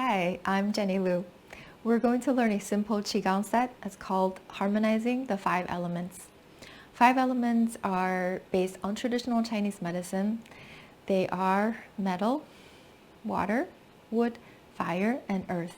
Hi, I'm Jenny Liu. We're going to learn a simple Qigong set. It's called Harmonizing the Five Elements. Five elements are based on traditional Chinese medicine. They are metal, water, wood, fire, and earth.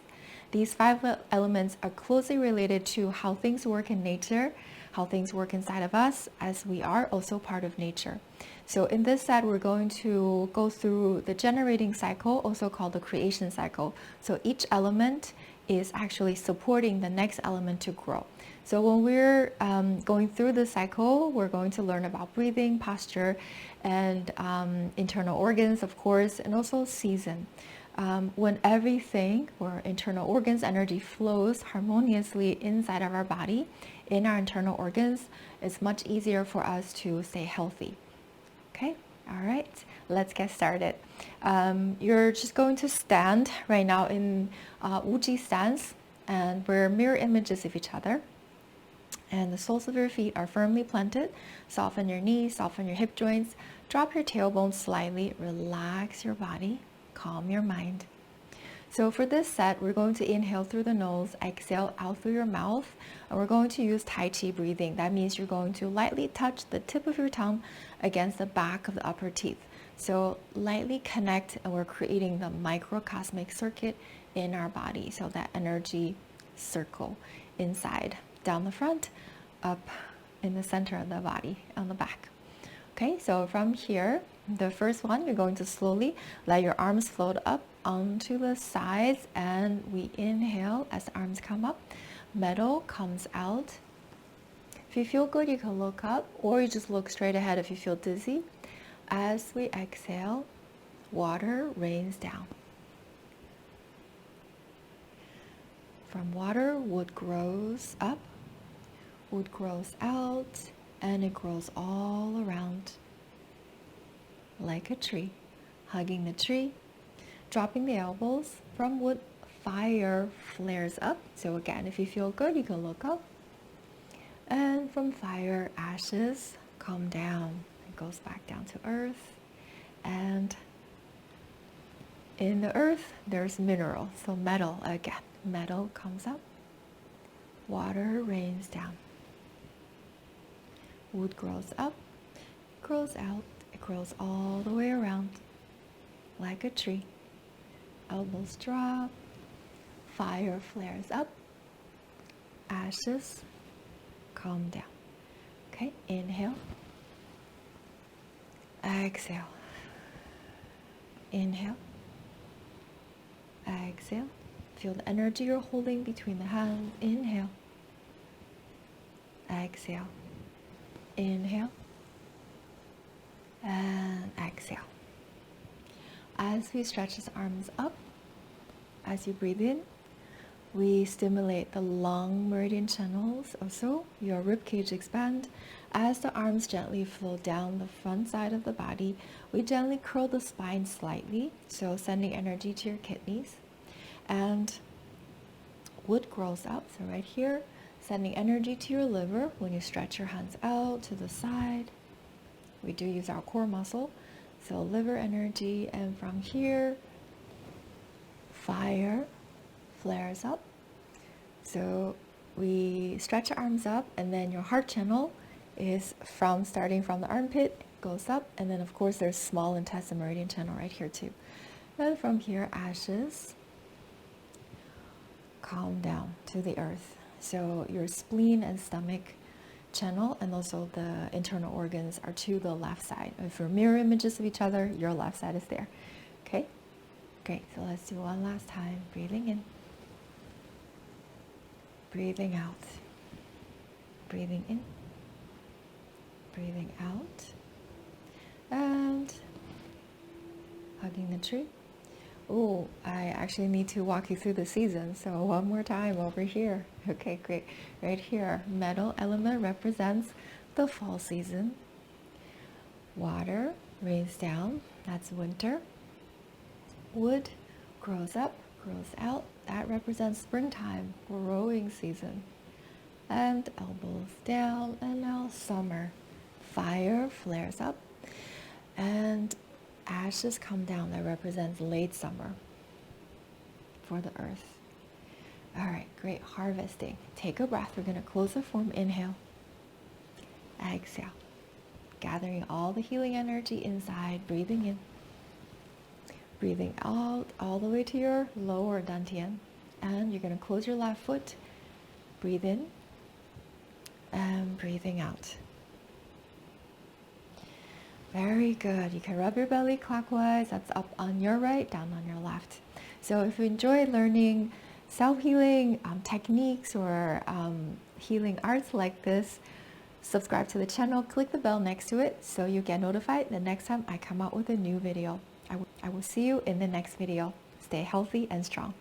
These five elements are closely related to how things work in nature, how things work inside of us, as we are also part of nature. So in this set, we're going to go through the generating cycle, also called the creation cycle. So each element is actually supporting the next element to grow. So when we're going through the cycle, we're going to learn about breathing, posture, and internal organs, of course, and also season. When everything or internal organs energy flows harmoniously inside of our body, in our internal organs, it's much easier for us to stay healthy. Okay, all right, let's get started. You're just going to stand right now in Wuji stance, and we're mirror images of each other. And the soles of your feet are firmly planted. Soften your knees, soften your hip joints. Drop your tailbone slightly. Relax your body. Calm your mind. So for this set, we're going to inhale through the nose, exhale out through your mouth, and we're going to use Tai Chi breathing. That means you're going to lightly touch the tip of your tongue against the back of the upper teeth. So lightly connect, and we're creating the microcosmic circuit in our body. So that energy circle inside, down the front, up in the center of the body, on the back. Okay, so from here, the first one, you're going to slowly let your arms float up onto the sides, and we inhale as the arms come up. Metal comes out. If you feel good, you can look up, or you just look straight ahead if you feel dizzy. As we exhale, water rains down. From water, wood grows up, wood grows out, and it grows all around like a tree. Hugging the tree, dropping the elbows. From wood, fire flares up. So again, if you feel good, you can look up. And from fire, ashes come down. It goes back down to earth. And in the earth, there's mineral. So metal again. Metal comes up. Water rains down. Wood grows up, grows out, it grows all the way around like a tree. Elbows drop, fire flares up, ashes calm down. Okay, inhale, exhale, inhale, exhale. Feel the energy you're holding between the hands. Inhale, exhale, inhale, and exhale. As we stretch the arms up, as you breathe in, we stimulate the lung meridian channels. Also, your rib cage expand. As the arms gently flow down the front side of the body, we gently curl the spine slightly, so sending energy to your kidneys. And wood grows up, so right here, sending energy to your liver when you stretch your hands out to the side. We do use our core muscle, so liver energy, and from here, fire flares up. So we stretch our arms up, and then your heart channel is starting from the armpit, goes up, and then of course there's small intestine meridian channel right here too. And from here, ashes calm down to the earth. So your spleen and stomach channel, and also the internal organs, are to the left side. If we're mirror images of each other, your left side is there. Okay, great. So let's do one last time. Breathing in, breathing out, breathing in, breathing out, and hugging the tree. Oh, I actually need to walk you through the season. So one more time over here. Okay, great. Right here, metal element represents the fall season. Water rains down, that's winter. Wood grows up, grows out, that represents springtime, growing season. And elbows down, and now summer. Fire flares up, and ashes come down, that represents late summer. for the earth. All right, great. Harvesting. Take a breath. We're going to close the form. Inhale. Exhale. Gathering all the healing energy inside. Breathing in. Breathing out all the way to your lower dantian. And you're going to close your left foot. Breathe in. And breathing out. Very good. You can rub your belly clockwise. That's up on your right, down on your left. So if you enjoy learning self-healing techniques or healing arts like this, subscribe to the channel, click the bell next to it so you get notified the next time I come out with a new video. I will see you in the next video. Stay healthy and strong.